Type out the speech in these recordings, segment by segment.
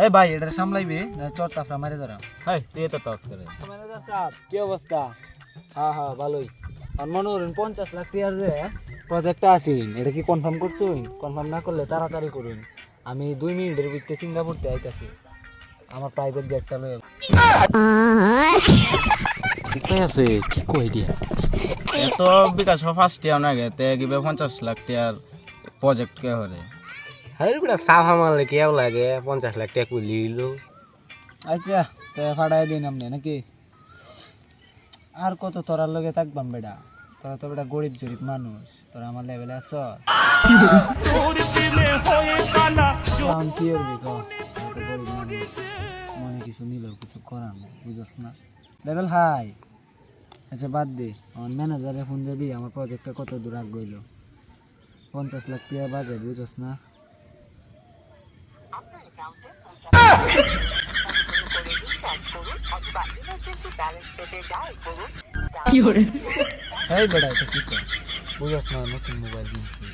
এই ভাই এটা সামলাইবি না চটটা ফ্রা মারে ধরা। হাই তুই এত তাস করে ম্যানেজার সাহেব কি অবস্থা? হ্যাঁ হ্যাঁ ভালোই। আর মনে করেন 50 লাখ টাকার যে প্রজেক্টটা আছেন এটা কি কনফার্ম করছুন? কনফার্ম না করলে তাড়াতাড়ি করুন। আমি 2 মিনিটের ভিতরে সিঙ্গাপুর তে আইতাছি। আমার প্রাইভেট জেটটা লয়ে কোথায় আছে কি কই দিয়া এত বিকাশ ফার্স্ট ইয়ার না গেতে গিবে 50 লাখ টাকার প্রজেক্ট কে হরে হাই বেটা সাফ আমালে কেউ লাগে 50 লাখ টাকা কইলি লিলো। আচ্ছা তে ফাড়াই দিন আমনে নাকি? আর কত তোরার লগে থাকবাম বেটা? তোরা তো বেটা গরিব জরিব মানুষ, তোরা আমার লেভেলে আছ। কারণ কি করবি ক? আমি তো গরিব মানুষ, মনে কিছু নিলেও কিছু করার নেই, বুঝছ না? Level high. আচ্ছা বাদ দে, আমার ম্যানেজারে ফোন দিয়ে দিই আমার প্রজেক্টটা কত দূর আগ গইল। 50 লাখ টাকা বাজে, বুঝছ না? এই বেটা এটা কি কর? বুঝছ না নতুন মোবাইল কিনছি,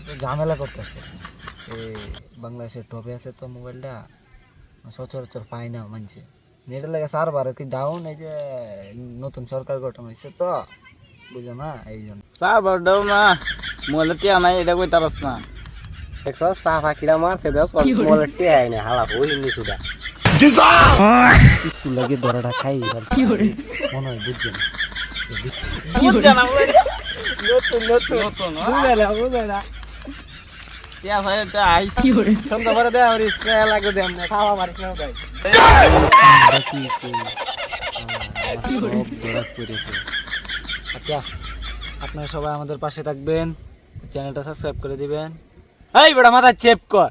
তো ঝামেলা করতেছে। এই বাংলাদেশের টপে আছে তো মোবাইলটা, সচরাচর পাই না মানছে। নেটের লাগে সার্ভার কি ডাউন, এই যে নতুন সরকার গঠন হয়েছে তো, বুঝো না এই জন্য। সার্ভার ডাউন না মোবাইল টিয়া নাই এটা কই তারস না দেখছ সাফা কিরা মারছে দস মোলে টেহাই না হালা হই নি সুদা একটু লাগে ধরাটা খাই মনে হয় বুঝছেন বুঝছ না নতুন নতুন নতুন বুঝে না বুঝে না টিয়া ভাই তা আইস সন্ধ্যা পরে দেয় আমার স্প্রে লাগবে দেন না খাওয়া মারিস না ভাই আচ্ছা আপনারা সবাই আমাদের পাশে থাকবেন, চ্যানেলটা সাবস্ক্রাইব করে দিবেন। এই বেটা মাথা চেপ কর।